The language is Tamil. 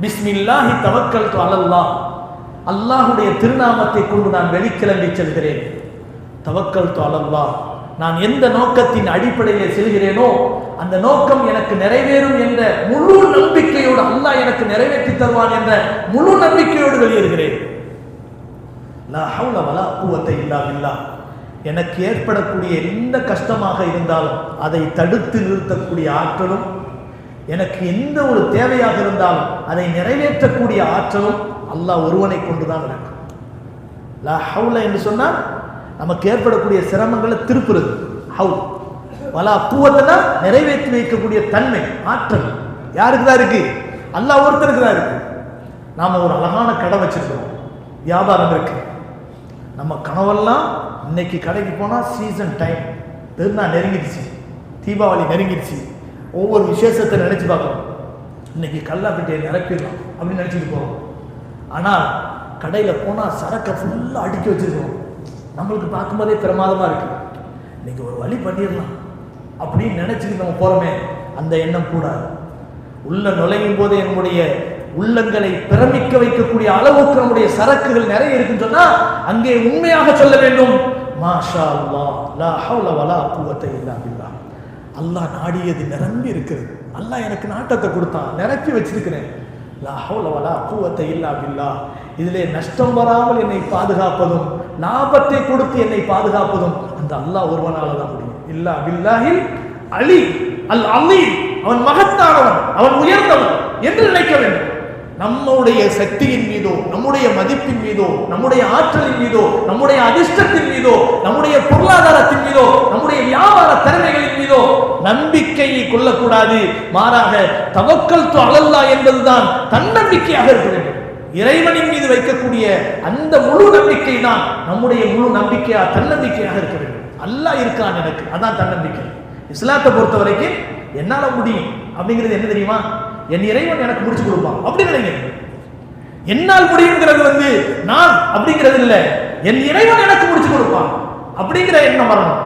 பிஸ்மில்லாஹி தவக்கல்து அலல்லாஹ், அல்லாஹுடைய திருநாமத்தை கொண்டு நான் வெளிக்கிளம்பி செல்கிறேன். தவக்கல்து அலல்லாஹ், நான் எந்த நோக்கத்தின் அடிப்படையில் செல்கிறேனோ அந்த நோக்கம் எனக்கு நிறைவேறும் என்ற முழு நம்பிக்கையோடு, அல்லாஹ் எனக்கு நிறைவேற்றி தருவான் என்ற முழு நம்பிக்கையோடு வெளியேறுகிறேன். லா ஹவ்ல வலா குவத்த இல்லா பில்லாஹ், எனக்கு ஏற்படக்கூடிய எந்த கஷ்டமாக இருந்தாலும் அதை தடுத்து நிறுத்தக்கூடிய ஆற்றலும், எனக்கு எந்த ஒரு தேவையாக இருந்தாலும் அதை நிறைவேற்றக்கூடிய ஆற்றலும் அல்லாஹ் ஒருவனை கொண்டுதான் இருக்கும். லா ஹவ்ல என்று சொன்னால் நமக்கு ஏற்படக்கூடிய சிரமங்களை திருப்புறது ஹவுல். வலா குவத்தனா நிறைவேற்றி வைக்கக்கூடிய தன்மை, ஆற்றல் யாருக்கு தான் இருக்கு? அல்லாஹ் ஒருத்தருக்கு தான் இருக்கு. நாம ஒரு அழகான கடை வச்சிருக்கிறோம், வியாபாரம் இருக்கு. நம்ம கனவெல்லாம் இன்னைக்கு கடைக்கு போனால் சீசன் டைம், திருநாள் நெருங்கிடுச்சு, தீபாவளி நெருங்கிடுச்சு, ஒவ்வொரு விசேஷத்தை நினைச்சு பார்க்கணும். இன்னைக்கு கல்லாப்பட்டியை நிரப்பிடலாம் அப்படின்னு நினைச்சிட்டு போறோம். ஆனால் கடையில் போனால் சரக்கை ஃபுல்லாக அடுக்கி வச்சிருக்கோம். நம்மளுக்கு பார்க்கும்போதே பிரமாதமாக இருக்கு, இன்னைக்கு ஒரு வழி பண்ணிடலாம் அப்படின்னு நினைச்சிட்டு நம்ம போறோமே, அந்த எண்ணம் கூடாது. உள்ள நுழையும் போது நம்முடைய உள்ளங்களை பிரமிக்க வைக்கக்கூடிய அளவுக்கு நம்முடைய சரக்குகள் நிறைய இருக்குன்னு சொன்னா அங்கே உண்மையாக சொல்ல வேண்டும், மாஷா அல்லாஹ் லா ஹவ்ல வலா குவத்த இல்லா பில்லாஹ். அல்லாஹ் நாடியது நிரம்பி இருக்கிறது, அல்லாஹ் எனக்கு நாட்டத்தை கொடுத்தான், நிரப்பி வச்சிருக்கிறேன். லா ஹவ்ல வலா குவத்த இல்லா பில்லாஹ். இதிலே நஷ்டம் வராமல் என்னை பாதுகாப்பதும், லாபத்தை கொடுத்து என்னை பாதுகாப்பதும் அந்த அல்லாஹ் ஒருவனால தான் முடியும். இல்லா பில்லாஹில் அலி அல் அலீம், அவன் மகத்தானவன், அவன் உயர்ந்தவன் என்று நினைக்க வேண்டும். நம்முடைய சக்தியின் மீதோ, நம்முடைய மதிப்பின் மீதோ, நம்முடைய ஆற்றலின் மீதோ, நம்முடைய அதிர்ஷ்டத்தின் மீதோ, நம்முடைய பொருளாதாரத்தின் மீதோ, நம்முடைய வியாபார திறமைகளின் மீதோ நம்பிக்கையை கொள்ளக்கூடாது. மாறாக தவக்கல்து அலல்லாஹ் என்பதுதான் தன்னம்பிக்கையாக இருக்க வேண்டும். இறைவனின் மீது வைக்கக்கூடிய அந்த முழு நம்பிக்கை தான் நம்முடைய முழு நம்பிக்கையா, தன்னம்பிக்கையாக இருக்க வேண்டும். அல்லாஹ் இருக்கான் எனக்கு, அதான் தன்னம்பிக்கை. இஸ்லாத்தை பொறுத்த வரைக்கும் என்னால முடியும் அப்படிங்கிறது என்ன தெரியுமா? என் இறைவன் எனக்கு முடிச்சு கொடுப்பான் அப்படின்னு நினைக்கிறேன். என்னால் முடியுங்கிறது நான் அப்படிங்கிறது இல்லை, என் இறைவன் எனக்கு முடிச்சு கொடுப்பான் அப்படிங்கிற எண்ணம் வரணும்.